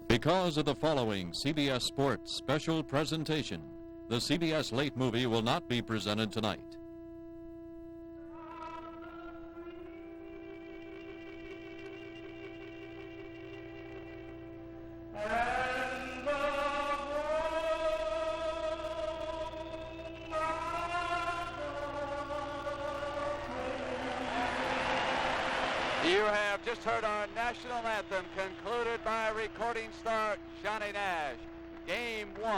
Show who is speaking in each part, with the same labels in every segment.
Speaker 1: Because of the following CBS Sports special presentation, the CBS Late Movie will not be presented tonight.
Speaker 2: You have just heard our national anthem concluded by recording star Johnny Nash. Game 1,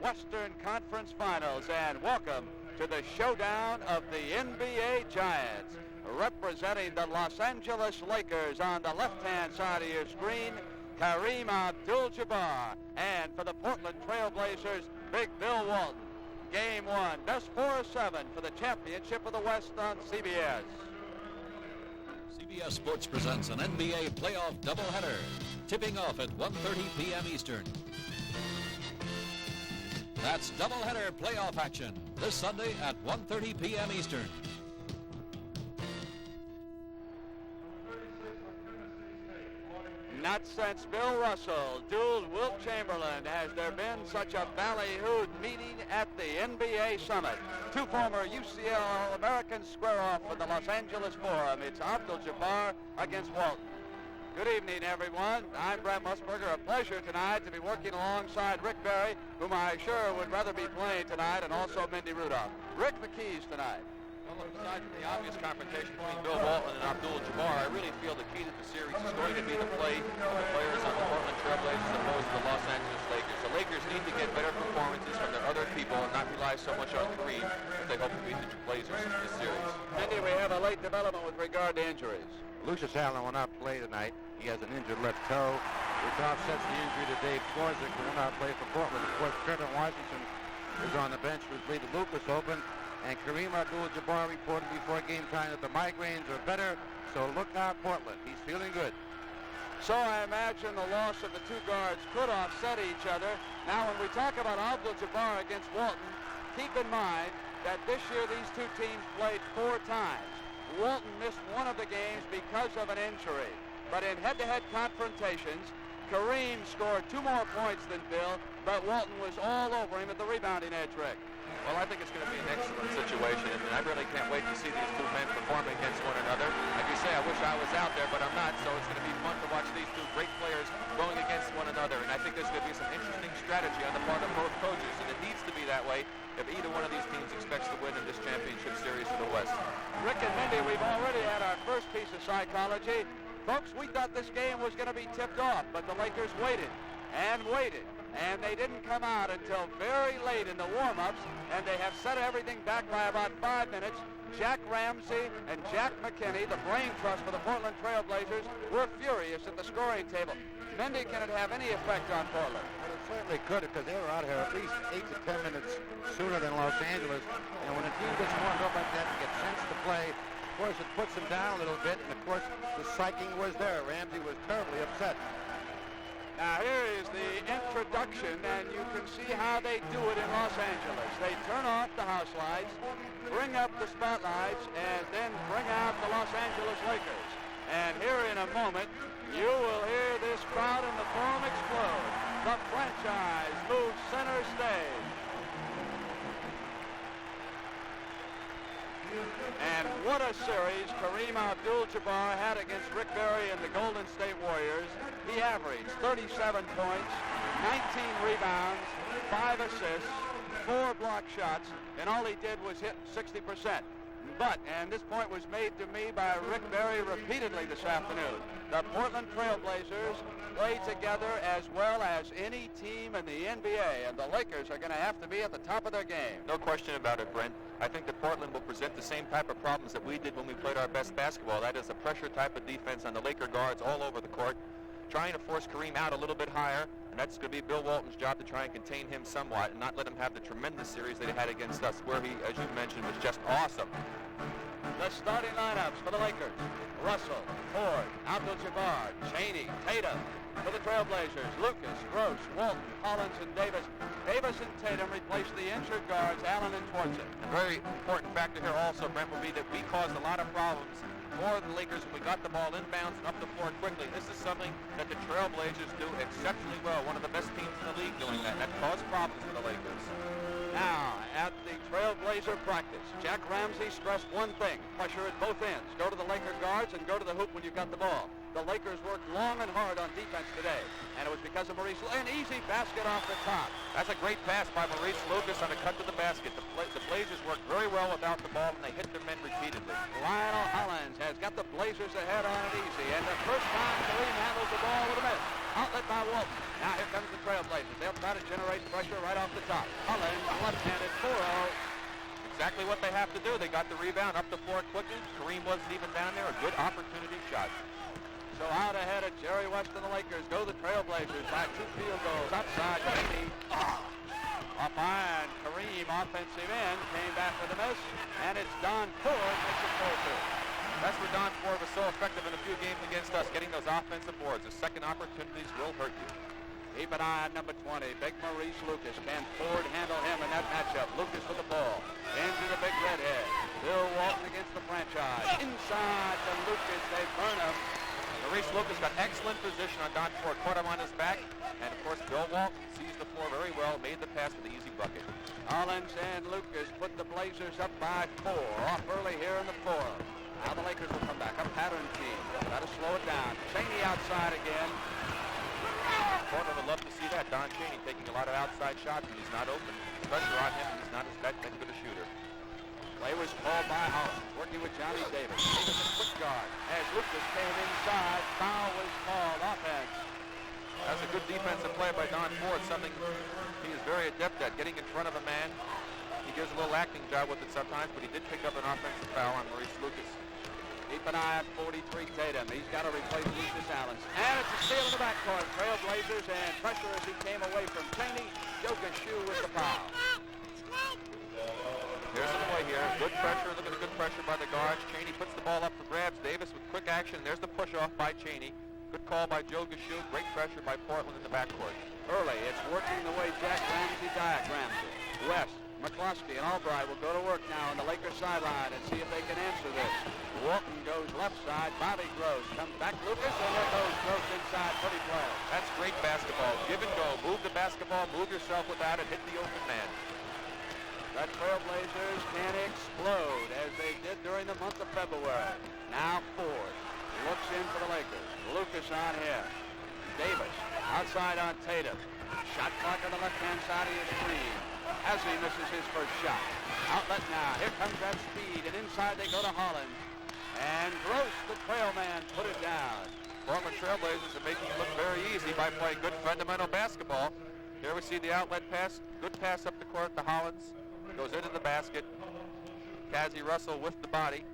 Speaker 2: Western Conference Finals, and welcome to the showdown of the NBA Giants. Representing the Los Angeles Lakers on the left-hand side of your screen, Kareem Abdul-Jabbar. And for the Portland Trail Blazers, Big Bill Walton. Game 1, best 4 of 7 for the championship of the West on CBS.
Speaker 1: CBS Sports presents an NBA playoff doubleheader, tipping off at 1:30 p.m. Eastern. That's doubleheader playoff action this Sunday at 1:30 p.m. Eastern.
Speaker 2: Not since Bill Russell dueled Wilt Chamberlain has there been such a ballyhooed meeting at the NBA Summit. Two former UCL All-Americans square off for the Los Angeles Forum. It's Abdul-Jabbar against Walton. Good evening, everyone. I'm Brent Musburger. A pleasure tonight to be working alongside Rick Barry, whom I sure would rather be playing tonight, and also Mindy Rudolph. Rick McKees tonight.
Speaker 3: Well, aside from the obvious confrontation between Bill Walton and Abdul-Jabbar, I really feel the key to the series is going to be the play of the players on the Portland Trail Blazers as opposed to the Los Angeles Lakers. The Lakers need to get better performances from their other people and not rely so much on Kareem if they hope to beat the Blazers in this series.
Speaker 2: Mindy, we have a late development with regard to injuries.
Speaker 4: Lucius Allen will not play tonight. He has an injured left toe, which offsets the injury to Dave Skorzik, who will not play for Portland. Of course, Trevor Washington is on the bench, was leaving Lucas open. And Kareem Abdul-Jabbar reported before game time that the migraines are better, so look out, Portland. He's feeling good.
Speaker 2: So I imagine the loss of the two guards could offset each other. Now, when we talk about Abdul-Jabbar against Walton, keep in mind that this year these two teams played 4 times. Walton missed one of the games because of an injury. But in head-to-head confrontations, Kareem scored 2 more points than Bill, but Walton was all over him at the rebounding edge, Rick.
Speaker 3: Well, I think it's going to be an excellent situation, and I really can't wait to see these two men perform against one another. Like you say, I wish I was out there, but I'm not, so it's going to be fun to watch these two great players going against one another, and I think there's going to be some interesting strategy on the part of both coaches, and it needs to be that way if either one of these teams expects to win in this championship series in the West.
Speaker 2: Rick and Mindy, we've already had our first piece of psychology. Folks, we thought this game was going to be tipped off, but the Lakers waited and waited. And they didn't come out until very late in the warm-ups, and they have set everything back by about 5 minutes. Jack Ramsey and Jack McKinney, the brain trust for the Portland Trail Blazers, were furious at the scoring table. Mindy, can it have any effect on Portland?
Speaker 4: Well, it certainly could, because they were out here at least 8 to 10 minutes sooner than Los Angeles. And when a team gets warmed up like that and gets sense to play, of course, it puts them down a little bit. And, of course, the psyching was there. Ramsey was terribly upset.
Speaker 2: Now here is the introduction, and you can see how they do it in Los Angeles. They turn off the house lights, bring up the spotlights, and then bring out the Los Angeles Lakers. And here in a moment, you will hear this crowd in the Forum explode. The franchise moves center stage. And what a series Kareem Abdul-Jabbar had against Rick Barry and the Golden State Warriors. He averaged 37 points, 19 rebounds, 5 assists, 4 block shots, and all he did was hit 60%. But, and this point was made to me by Rick Barry repeatedly this afternoon, the Portland Trail Blazers play together as well as any team in the NBA, and the Lakers are going to have to be at the top of their game.
Speaker 3: No question about it, Brent. I think that Portland will present the same type of problems that we did when we played our best basketball. That is a pressure type of defense on the Laker guards all over the court, trying to force Kareem out a little bit higher, and that's going to be Bill Walton's job to try and contain him somewhat and not let him have the tremendous series that he had against us, where he, as you mentioned, was just awesome.
Speaker 2: The starting lineups for the Lakers: Russell, Ford, Abdul-Jabbar, Chaney, Tatum. For the Trailblazers: Lucas, Gross, Walton, Collins, and Davis. Davis and Tatum replaced the injured guards, Allen and Schwartz.
Speaker 3: A very important factor here also, Brent, will be that we caused a lot of problems for the Lakers when we got the ball inbounds and up the floor quickly. This is something that the Trailblazers do exceptionally well. One of the best teams in the league doing that. That caused problems for the Lakers.
Speaker 2: Now, at the Trailblazer practice, Jack Ramsey stressed one thing: pressure at both ends. Go to the Laker guards and go to the hoop when you've got the ball. The Lakers worked long and hard on defense today, and it was because of Maurice. An easy basket off the top.
Speaker 3: That's a great pass by Maurice Lucas on a cut to the basket. The Blazers worked very well without the ball, and they hit their men repeatedly.
Speaker 2: Lionel Hollins has got the Blazers ahead on it easy, and the first time Kareem handles the ball with a miss. Outlet by Walton. Now here comes the Trailblazers. They'll try to generate pressure right off the top. Hollins, left-handed, 4-0.
Speaker 3: Exactly what they have to do. They got the rebound up the floor quickly. Kareem wasn't even down there. A good opportunity shot.
Speaker 2: So out ahead of Jerry West and the Lakers go the Trailblazers by 2 field goals. Outside, Cheney. Up iron, Kareem, offensive end, came back with a miss, and it's Don Ford makes it 4-2.
Speaker 3: That's where Don Ford was so effective in a few games against us, getting those offensive boards. The second opportunities will hurt you.
Speaker 2: Keep an eye on number 20, big Maurice Lucas. Can Ford handle him in that matchup? Lucas with the ball. Into the big redhead. Bill Walton against the franchise. Inside to Lucas, they burn him.
Speaker 3: Maurice Lucas got excellent position on Don Ford, caught him on his back, and of course Bill Walton sees the floor very well, made the pass for the easy bucket.
Speaker 2: Hollins and Lucas put the Blazers up by 4. Off early here in the 4th. Now the Lakers will come back. A pattern team. Got to slow it down. Cheney outside again.
Speaker 3: Portland would love to see that. Don Cheney taking a lot of outside shots when he's not open. Pressure on him, he's not as that good a shooter.
Speaker 2: Play was called by Hollins, working with Johnny Davis. Davis in quick guard. As Lucas came inside, foul was called. Offense.
Speaker 3: That's a good defensive play by Don Ford, something he is very adept at, getting in front of a man. He gives a little acting job with it sometimes, but he did pick up an offensive foul on Maurice Lucas.
Speaker 2: Keep an eye on 43 Tatum. He's got to replace Lucius Allen. And it's a steal in the backcourt. Trailblazers and pressure as he came away from Cheney. Joe Gashu with the foul.
Speaker 3: Here's the play here. Good pressure. Look at the good pressure by the guards. Cheney puts the ball up for grabs. Davis with quick action. There's the push-off by Cheney. Good call by Joe Gashu. Great pressure by Portland in the backcourt.
Speaker 2: Early, it's working the way Jack Ramsey diagrammed it. West, McCloskey, and Albright will go to work now on the Lakers sideline and see if they can answer this. Walton goes left side. Bobby Gross comes back. Lucas, and there goes Gross inside. Pretty play.
Speaker 3: That's great basketball. Give and go. Move the basketball. Move yourself without it. Hit the open man.
Speaker 2: The Trailblazers can explode as they did during the month of February. Now Ford looks in for the Lakers. Lucas on him. Davis outside on Tatum. Shot clock on the left-hand side of your screen. As he misses his first shot. Outlet now. Here comes that speed, and inside they go to Hollins. And Gross, the trail man, put it down.
Speaker 3: Former Trailblazers are making it look very easy by playing good fundamental basketball. Here we see the outlet pass. Good pass up the court to Hollins. Goes into the basket. Cassie Russell with the body.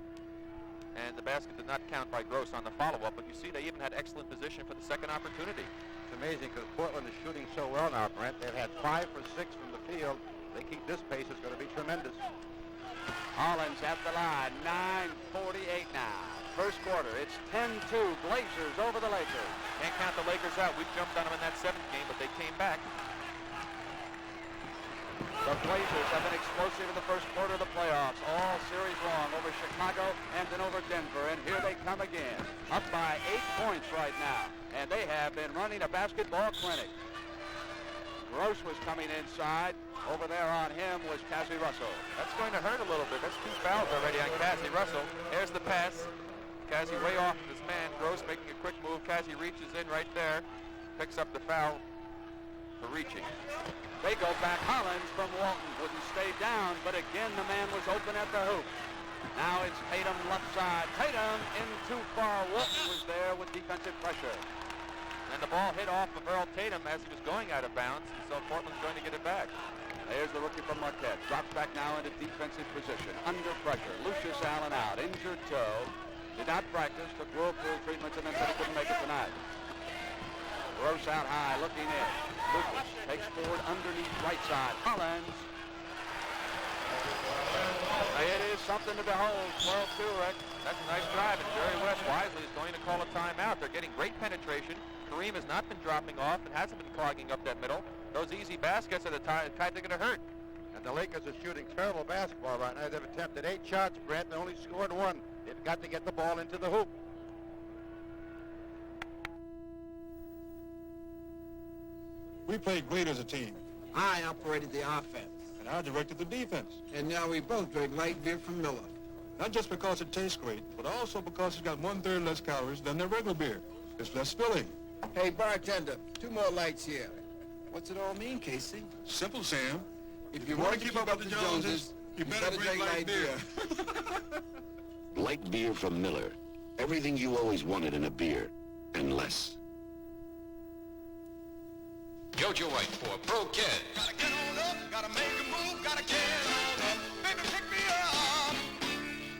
Speaker 3: And the basket did not count by Gross on the follow-up, but you see they even had excellent position for the second opportunity.
Speaker 4: It's amazing because Portland is shooting so well now, Brent. They've had 5 for 6 from the field. They keep this pace, it's going to be tremendous.
Speaker 2: Hollins at the line, 9:48 now. First quarter, it's 10-2, Blazers over the Lakers.
Speaker 3: Can't count the Lakers out. We jumped on them in that 7th game, but they came back.
Speaker 2: The Blazers have been explosive in the first quarter of the playoffs, all series long, over Chicago and then over Denver, and here they come again, up by 8 points right now, and they have been running a basketball clinic. Gross was coming inside. Over there on him was Cassie Russell.
Speaker 3: That's going to hurt a little bit. That's 2 fouls already on Cassie Russell. There's the pass. Cassie way off of his man. Gross making a quick move. Cassie reaches in right there. Picks up the foul for reaching.
Speaker 2: They go back. Hollins from Walton wouldn't stay down, but again the man was open at the hoop. Now it's Tatum left side. Tatum in too far. Walton was there with defensive pressure.
Speaker 3: And the ball hit off of Earl Tatum as he was going out of bounds, and so Portland's going to get it back.
Speaker 2: There's the rookie from Marquette. Drops back now into defensive position. Under pressure. Lucius Allen out. Injured toe. Did not practice. Took whirlpool treatments and then said he couldn't make it tonight. Gross out high. Looking in. Lucas takes forward underneath right side. Hollins. It is something to behold. 12-2, Rick.
Speaker 3: That's a nice drive, and Jerry West wisely is going to call a timeout. They're getting great penetration. Kareem has not been dropping off and hasn't been clogging up that middle. Those easy baskets are the kind that are going to hurt.
Speaker 4: And the Lakers are shooting terrible basketball right now. They've attempted 8 shots, Brent, and only scored 1. They've got to get the ball into the hoop.
Speaker 5: We played great as a team,
Speaker 6: I operated the offense.
Speaker 5: and I directed the defense.
Speaker 6: And now we both drink light beer from Miller.
Speaker 5: Not just because it tastes great, but also because it's got 1/3 less calories than their regular beer. It's less filling.
Speaker 6: Hey, bartender, 2 more lights here. What's it all mean, Casey?
Speaker 5: Simple, Sam.
Speaker 6: If you want to keep up with the Joneses,
Speaker 5: you better drink light beer.
Speaker 7: Light beer from Miller. Everything you always wanted in a beer, and less.
Speaker 8: Jojo White for Pro Kid.
Speaker 9: Gotta get on up, gotta make a move, gotta get on up. Baby, pick me up.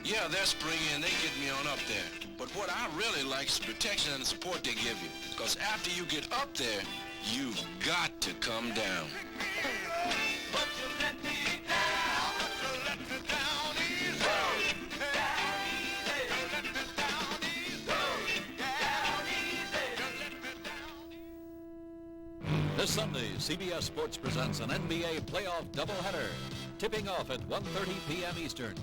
Speaker 8: Yeah, they're springy and they get me on up there. But what I really like is the protection and the support they give you. Because after you get up there, you've got to come down.
Speaker 9: But you let me down. But you let me down easy. Down easy. You let me down easy. Down easy. You let me down.
Speaker 1: This Sunday, CBS Sports presents an NBA playoff doubleheader, tipping off at 1:30 p.m. Eastern.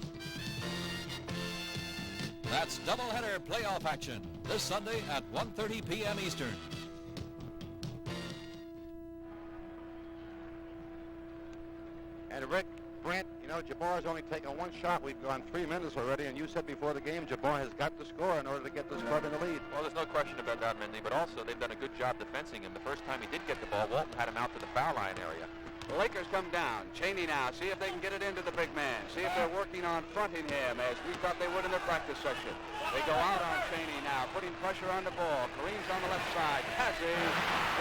Speaker 1: That's doubleheader playoff action this Sunday at 1:30 p.m. Eastern.
Speaker 4: And Rick, Brent, you know, Jabbar's only taken 1 shot. We've gone 3 minutes already, and you said before the game Jabbar has got to score in order to get this club in the lead.
Speaker 3: Well, there's no question about that, Mindy, but also they've done a good job defensing him. The first time he did get the ball, Walton had him out to the foul line area.
Speaker 2: The Lakers come down. Cheney now. See if they can get it into the big man. See if they're working on fronting him as we thought they would in their practice session. They go out on Cheney now, putting pressure on the ball. Kareem's on the left side. Cassie,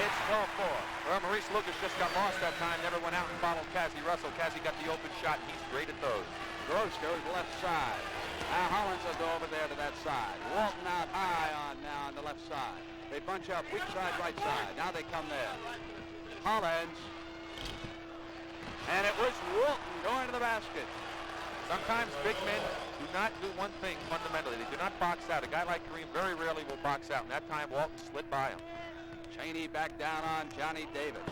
Speaker 2: it's 12-4.
Speaker 3: Well, Maurice Lucas just got lost that time, never went out and followed Cassie Russell. Cassie got the open shot, and he's great at those.
Speaker 2: Gross goes left side. Now Hollins will go over there to that side. Walton out high on now on the left side. They bunch up weak side, right side. Now they come there. Hollins. And it was Walton going to the basket.
Speaker 3: Sometimes big men do not do one thing fundamentally. They do not box out. A guy like Kareem very rarely will box out, and that time Walton slid by him.
Speaker 2: Cheney back down on Johnny Davis.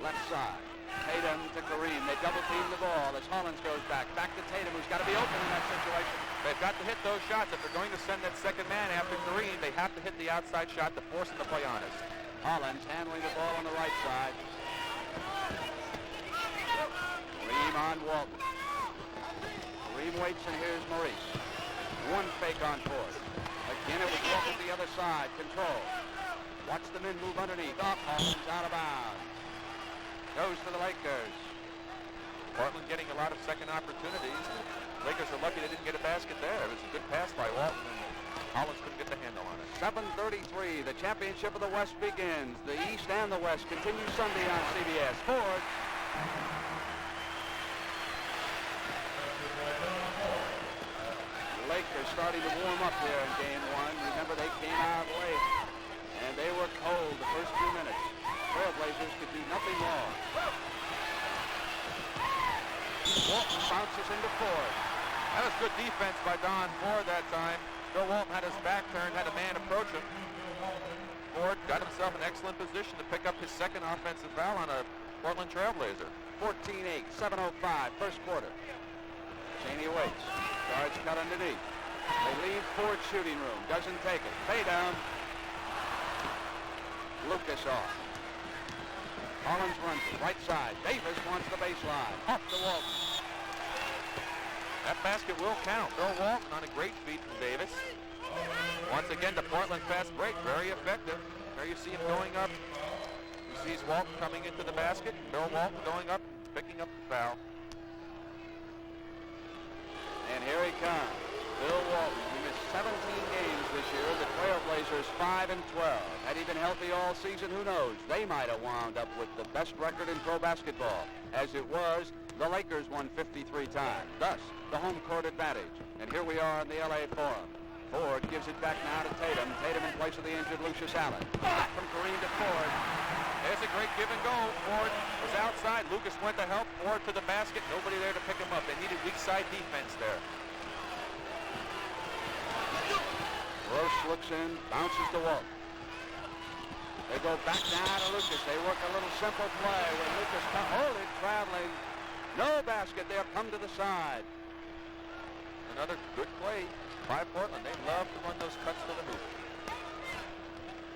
Speaker 2: Left side. Tatum to Kareem. They double team the ball as Hollins goes back. Back to Tatum, who's got to be open in that situation.
Speaker 3: They've got to hit those shots. If they're going to send that second man after Kareem, they have to hit the outside shot to force him to play honest.
Speaker 2: Hollins handling the ball on the right side. Kareem on Walton. Kareem waits, and here's Maurice. 1 fake on Ford. Again, it was Walton the other side. Control. Watch the men move underneath. Off Hollins, out of bounds. Goes to the Lakers.
Speaker 3: Portland getting a lot of second opportunities. Lakers are lucky they didn't get a basket there. It was a good pass by Walton, and Hollins couldn't get the handle on it.
Speaker 2: 7:33. The championship of the West begins. The East and the West continue Sunday on CBS. Ford. The Lakers starting to warm up here in Game 1. Remember, they came out late, and they were cold the first few minutes. Trailblazers could do nothing wrong. Walton bounces into Ford.
Speaker 3: That was good defense by Don Ford that time. Bill Walton had his back turned, had a man approach him. Ford got himself in excellent position to pick up his second offensive foul on a Portland Trailblazer.
Speaker 2: 14-8, 7:05, first quarter. Cheney waits. Guards cut underneath. They leave Ford's shooting room. Doesn't take it. Pay down. Lucas off. Hollins runs it. Right side. Davis wants the baseline. Off to Walton.
Speaker 3: That basket will count. Bill Walton on a great feed from Davis. Once again, the Portland fast break, very effective. There you see him going up. He sees Walton coming into the basket. Bill Walton going up, picking up the foul.
Speaker 2: And here he comes. Bill Walton. He missed 17 games this year. The Trailblazers 5-12. Had he been healthy all season, who knows? They might have wound up with the best record in pro basketball. As it was, the Lakers won 53 times. Thus, the home court advantage. And here we are in the LA Forum. Ford gives it back now to Tatum. Tatum in place of the injured Lucius Allen. Back from Kareem to Ford.
Speaker 3: There's a great give and go. Ford was outside. Lucas went to help Ford to the basket. Nobody there to pick him up. They needed weak side defense there.
Speaker 2: Gross looks in, bounces to Walton. They go back now to Lucas. They work a little simple play with Lucas holding, traveling. No basket there, come to the side.
Speaker 3: Another good play. by Portland. They love to run those cuts to the hoop.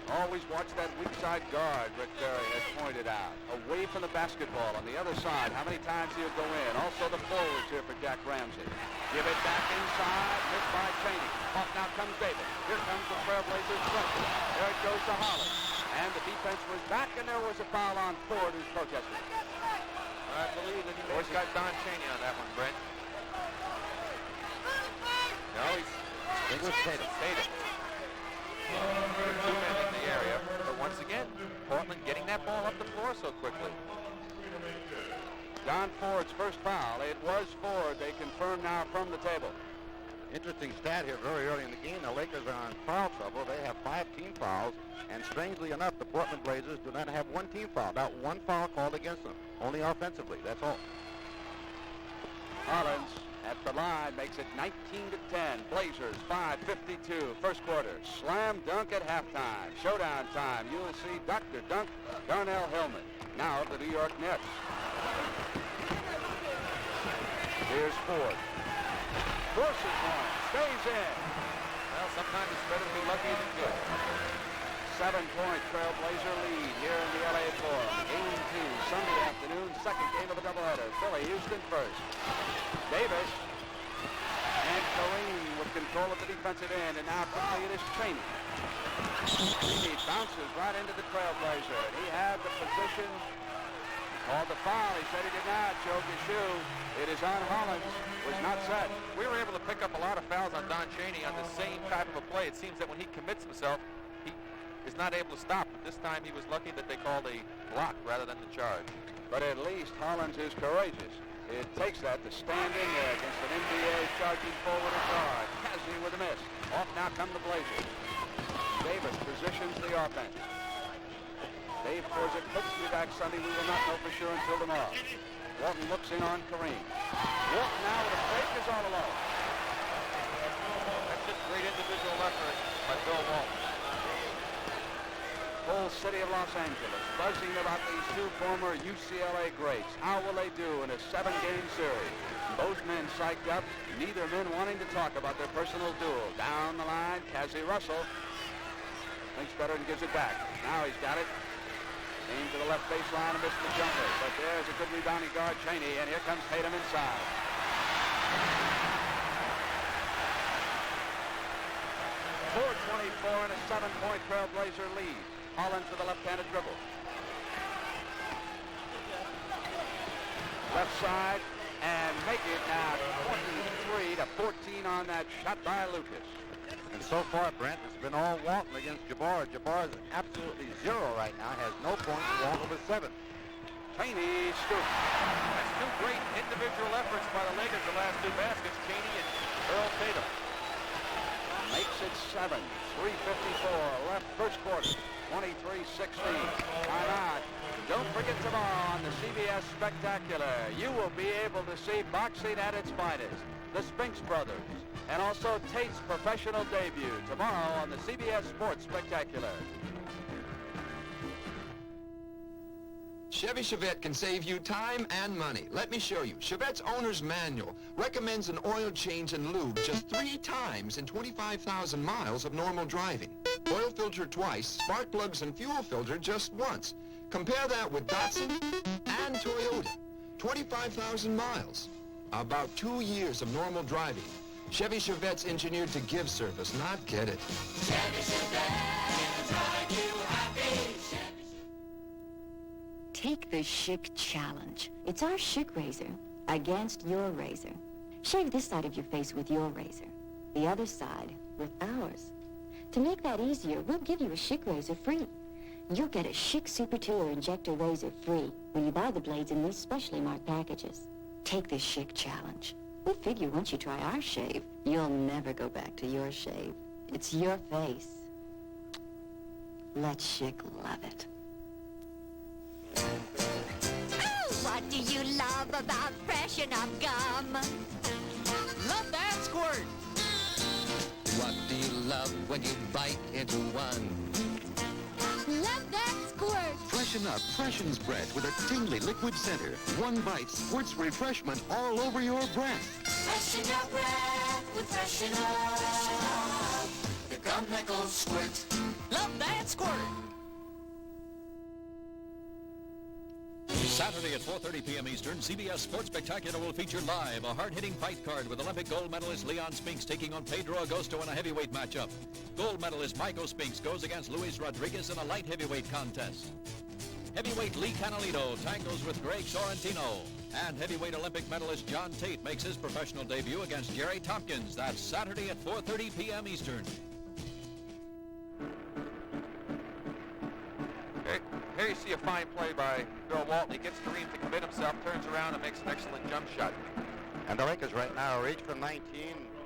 Speaker 2: Always watch that weak side guard, Rick Berry has pointed out. Away from the basketball on the other side. How many times he'll go in? Also the forwards here for Jack Ramsey. Give it back inside. Missed by Cheney. Off now comes Davis. Here comes the Trailblazers pressure. There it goes to Holland. And the defense was back, and there was a foul on Ford, who's protesting.
Speaker 3: I believe that he always got Don Cheney on that one, Brent. No,
Speaker 4: It was Tatum.
Speaker 3: Two men in the area, but once again, Portland getting that ball up the floor so quickly.
Speaker 2: John Ford's first foul. It was Ford. They confirm now from the table.
Speaker 4: Interesting stat here very early in the game. The Lakers are in foul trouble. They have 5 team fouls, and strangely enough, the Portland Blazers do not have 1 team foul. Not 1 foul called against them, only offensively. That's all.
Speaker 2: Hollins at the line makes it 19-10. Blazers 5:52 first quarter. Slam dunk at halftime. Showdown time. You will see Dr. Dunk, Darnell Hillman, now of the New York Nets. Here's Ford. Forces one. Stays in.
Speaker 3: Well, sometimes it's better to be lucky than good.
Speaker 2: 7-point Trailblazer lead here in the LA Forum. Game 2, Sunday afternoon, second game of the doubleheader. Philly, Houston first. Davis and Kareem with control of the defensive end, and now quickly it is Cheney. Cheney bounces right into the Trailblazer. He had the position. Called the foul. He said he did not choke his shoe. It is on Hollins. Was not set.
Speaker 3: We were able to pick up a lot of fouls on Don Cheney on the same type of a play. It seems that when he commits himself, he is not able to stop. But this time he was lucky that they called a block rather than the charge.
Speaker 2: But at least Hollins is courageous. It takes that to stand in there against an NBA charging forward and guard. Cassie with a miss. Off now come the Blazers. Davis positions the offense. Dave Forza could be back Sunday. We will not know for sure until tomorrow. Walton looks in on Kareem. Walton now with a fake is all alone.
Speaker 3: That's just great individual effort by Bill Walton.
Speaker 2: Whole city of Los Angeles buzzing about these 2 former UCLA greats. How will they do in a 7-game series? Both men psyched up, neither men wanting to talk about their personal duel. Down the line, Cassie Russell thinks better and gives it back. Now he's got it. Aimed to the left baseline and missed the jumper. But there's a good rebounding guard, Cheney, and here comes Tatum inside. .424 and a 7-point Trailblazer lead. Hollins with a left-handed dribble. Left side, and make it now 23-14 on that shot by Lucas.
Speaker 4: And so far, Brent, it's been all Walton against Jabbar. Jabbar is absolutely 0 right now, has no points. Walton with 7.
Speaker 2: Cheney scoops.
Speaker 3: That's 2 great individual efforts by the Lakers the last 2 baskets, Cheney and Earl Tatum.
Speaker 2: Makes it 7. 3:54 left first quarter. 23-16. Timeout. Don't forget tomorrow on the CBS Spectacular, you will be able to see boxing at its finest. The Spinks brothers, and also Tate's professional debut tomorrow on the CBS Sports Spectacular.
Speaker 6: Chevy Chevette can save you time and money. Let me show you. Chevette's owner's manual recommends an oil change and lube just 3 times in 25,000 miles of normal driving. Oil filter twice, spark plugs and fuel filter just once. Compare that with Datsun and Toyota. 25,000 miles. About 2 years of normal driving. Chevy Chevette's engineered to give service, not get it. Chevy Chevette, drive you happy.
Speaker 10: Take the Schick Challenge. It's our Schick razor against your razor. Shave this side of your face with your razor, the other side with ours. To make that easier, we'll give you a Schick razor free. You'll get a Schick Super Tour Injector razor free when you buy the blades in these specially marked packages. Take the Schick Challenge. We figure once you try our shave, you'll never go back to your shave. It's your face. Let Schick love it.
Speaker 11: Oh, what do you love about Freshen Up Gum?
Speaker 9: Love that squirt. What do you love when you bite into one?
Speaker 11: Love that squirt.
Speaker 7: Freshen Up freshens breath with a tingly liquid center. One bite squirts refreshment all over your breath.
Speaker 11: Freshen Up breath.
Speaker 9: with freshen up. The chemical squirt. Love that squirt.
Speaker 1: Saturday at 4:30 p.m. Eastern, CBS Sports Spectacular will feature live a hard-hitting fight card with Olympic gold medalist Leon Spinks taking on Pedro Augusto in a heavyweight matchup. Gold medalist Michael Spinks goes against Luis Rodriguez in a light heavyweight contest. Heavyweight Lee Canalito tangles with Greg Sorrentino. And heavyweight Olympic medalist John Tate makes his professional debut against Jerry Tompkins. That's Saturday at 4:30 p.m. Eastern.
Speaker 3: Here you see a fine play by Bill Walton. He gets Kareem to commit himself, turns around, and makes an excellent jump shot.
Speaker 4: And the Lakers right now are each from 19,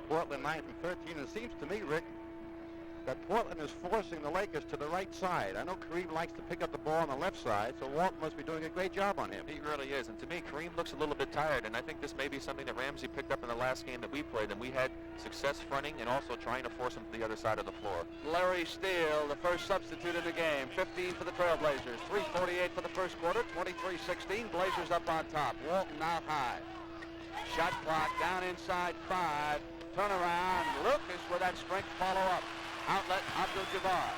Speaker 4: Portland 9 from 13. It seems to me, Rick, that Portland is forcing the Lakers to the right side. I know Kareem likes to pick up the ball on the left side, so Walton must be doing a great job on him.
Speaker 3: He really is, and to me, Kareem looks a little bit tired, and I think this may be something that Ramsey picked up in the last game that we played, and we had success fronting and also trying to force him to the other side of the floor.
Speaker 2: Larry Steele, the first substitute in the game. 15 for the Trailblazers. 3:48 for the first quarter. 23-16. Blazers up on top. Walton out high. Shot clock down inside 5. Turn around. Lucas with that strength follow-up. Outlet, Abdul-Jabbar.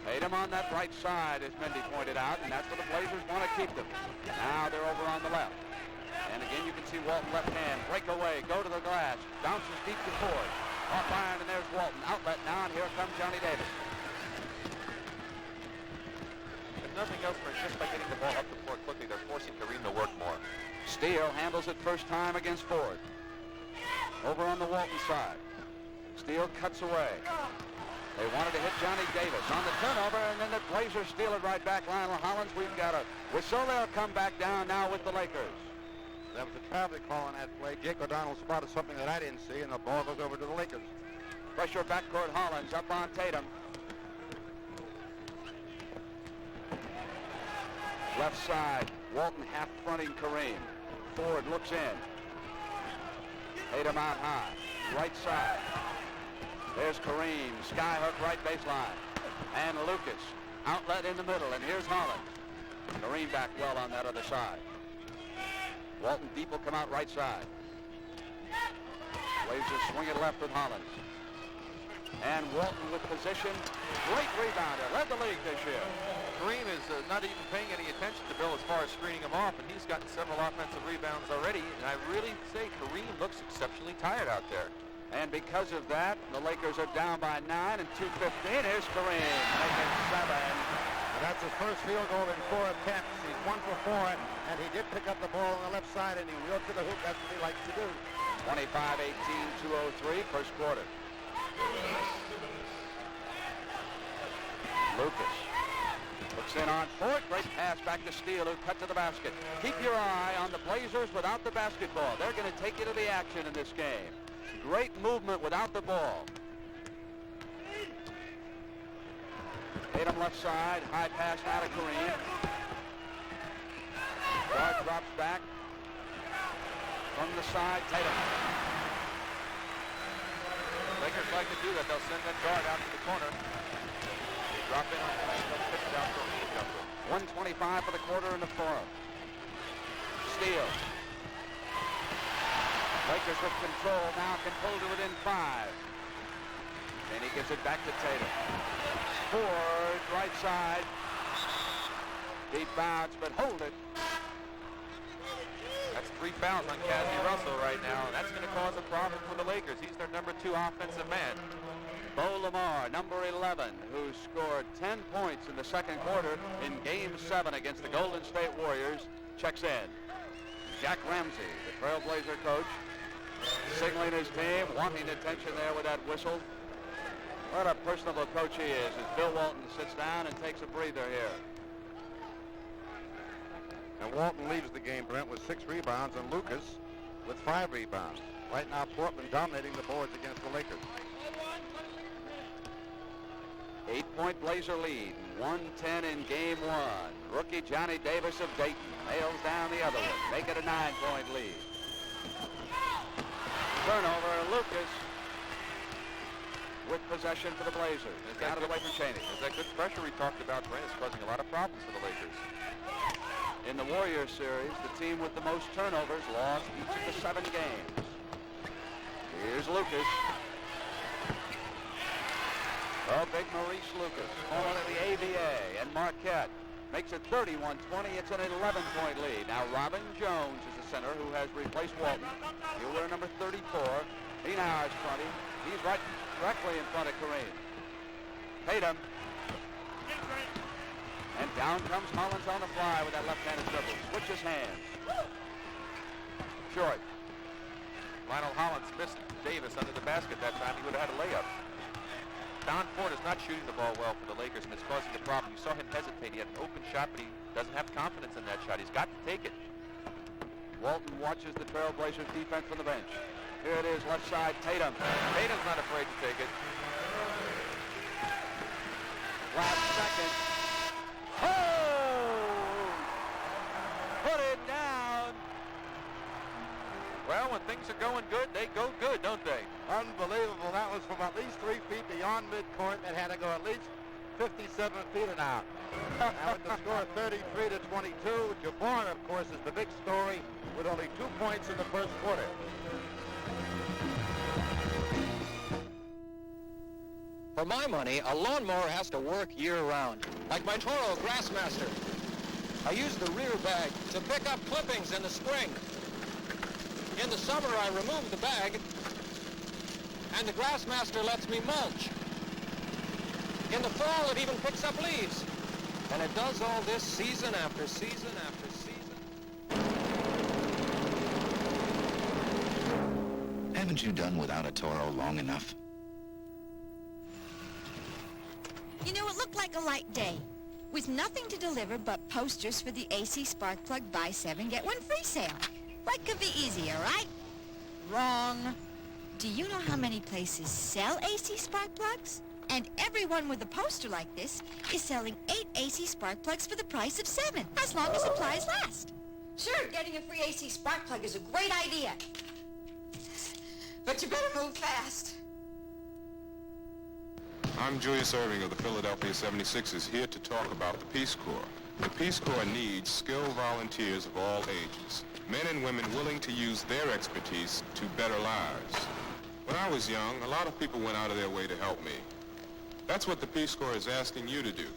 Speaker 2: Tatum on that right side, as Mendy pointed out, and that's where the Blazers want to keep them. Now they're over on the left. And again, you can see Walton left hand, break away, go to the glass, bounces deep to Ford. Off iron, and there's Walton. Outlet now, and here comes Johnny Davis.
Speaker 3: If nothing else, just by getting the ball up the floor quickly, they're forcing Kareem to work more.
Speaker 2: Steele handles it first time against Ford. Over on the Walton side. Steele cuts away. They wanted to hit Johnny Davis on the turnover, and then the Blazers steal it right back. Lionel Hollins, we've got a whistle. They'll come back down now with the Lakers.
Speaker 4: That was a traveling call on that play. Jake O'Donnell spotted something that I didn't see, and the ball goes over to the Lakers.
Speaker 2: Pressure backcourt. Hollins up on Tatum. Left side, Walton half fronting Kareem. Ford looks in. Tatum out high. Right side. There's Kareem. Skyhook right baseline. And Lucas. Outlet in the middle. And here's Hollins. Kareem back well on that other side. Walton deep will come out right side. Blazers swing it left with Hollins. And Walton with position. Great rebounder. Led the league this year.
Speaker 3: Kareem is not even paying any attention to Bill as far as screening him off, and he's gotten several offensive rebounds already, and I really say Kareem looks exceptionally tired out there.
Speaker 2: And because of that, the Lakers are down by 9 and 2:15. Here's Kareem making 7.
Speaker 4: And that's his first field goal in 4 attempts. He's 1 for 4, and he did pick up the ball on the left side, and he wheeled to the hoop. That's what he likes to do.
Speaker 2: 25-18, 2:03, first quarter. Lucas looks in on Ford. Great pass back to Steele, who cut to the basket. Keep your eye on the Blazers without the basketball. They're going to take you to the action in this game. Great movement without the ball. Tatum left side. High pass now to Kareem. Guard drops back. From the side, Tatum.
Speaker 3: Lakers like to do that. They'll send that guard out to the corner. They drop in on the lane. They'll pitch it out to him.
Speaker 2: 1:25 for the quarter in the fourth. Steele. Lakers with control now, can pull to within 5. And he gives it back to Tatum. Ford, right side. Deep bounce, but hold it.
Speaker 3: That's 3 fouls on Cassie Russell right now, and that's going to cause a problem for the Lakers. He's their number 2 offensive man.
Speaker 2: Bo Lamar, number 11, who scored 10 points in the second quarter in Game 7 against the Golden State Warriors, checks in. Jack Ramsey, the Trailblazer coach, signaling his team, wanting attention there with that whistle. What a personable coach he is, as Bill Walton sits down and takes a breather here.
Speaker 4: And Walton leads the game, Brent, with 6 rebounds, and Lucas with 5 rebounds. Right now, Portland dominating the boards against the Lakers.
Speaker 2: 8-point Blazer lead, 110 in Game 1. Rookie Johnny Davis of Dayton nails down the other one, make it a 9-point lead. Turnover, Lucas with possession for the Blazers. It's out of the way from Cheney.
Speaker 3: Is that good pressure we talked about, Brent, is causing a lot of problems for the Lakers.
Speaker 2: In the Warriors series, the team with the most turnovers lost each of the 7 games. Here's Lucas. Oh, big Maurice Lucas, former of the AVA, and Marquette makes it 31-20. It's an 11-point lead. Now Robin Jones is the center who has replaced Walton. He'll wear number 34. He now has 20. He's right directly in front of Kareem. Tatum. And down comes Hollins on the fly with that left-handed dribble. Switches hands. Short.
Speaker 3: Lionel Hollins missed Davis under the basket that time. He would have had a layup. Don Ford is not shooting the ball well for the Lakers, and it's causing the problem. You saw him hesitate. He had an open shot, but he doesn't have confidence in that shot. He's got to take it.
Speaker 2: Walton watches the Trailblazers defense from the bench. Here it is, left side, Tatum.
Speaker 3: Tatum's not afraid to take it.
Speaker 2: Last second. Oh! Put it down.
Speaker 3: Well, when things are going good, they go good, don't they?
Speaker 4: Unbelievable. That was from at least 3 feet beyond midcourt. It had to go at least 57 feet and out. Now with the score 33-22, Jabbar, of course, is the big story with only 2 points in the first quarter.
Speaker 12: For my money, a lawnmower has to work year-round, like my Toro Grassmaster. I use the rear bag to pick up clippings in the spring. In the summer, I remove the bag, and the Grassmaster lets me mulch. In the fall, it even picks up leaves. And it does all this season after season after season.
Speaker 7: Haven't you done without a Toro long enough?
Speaker 11: You know, it looked like a light day, with nothing to deliver but posters for the AC Spark Plug Buy 7, Get 1 free sale. What could be easier, right? Wrong. Do you know how many places sell AC Spark Plugs? And everyone with a poster like this is selling 8 AC Spark Plugs for the price of 7, as long as supplies last. Sure, getting a free AC Spark Plug is a great idea. But you better move fast.
Speaker 5: I'm Julius Irving of the Philadelphia 76ers, here to talk about the Peace Corps. The Peace Corps needs skilled volunteers of all ages, men and women willing to use their expertise to better lives. When I was young, a lot of people went out of their way to help me. That's what the Peace Corps is asking you to do.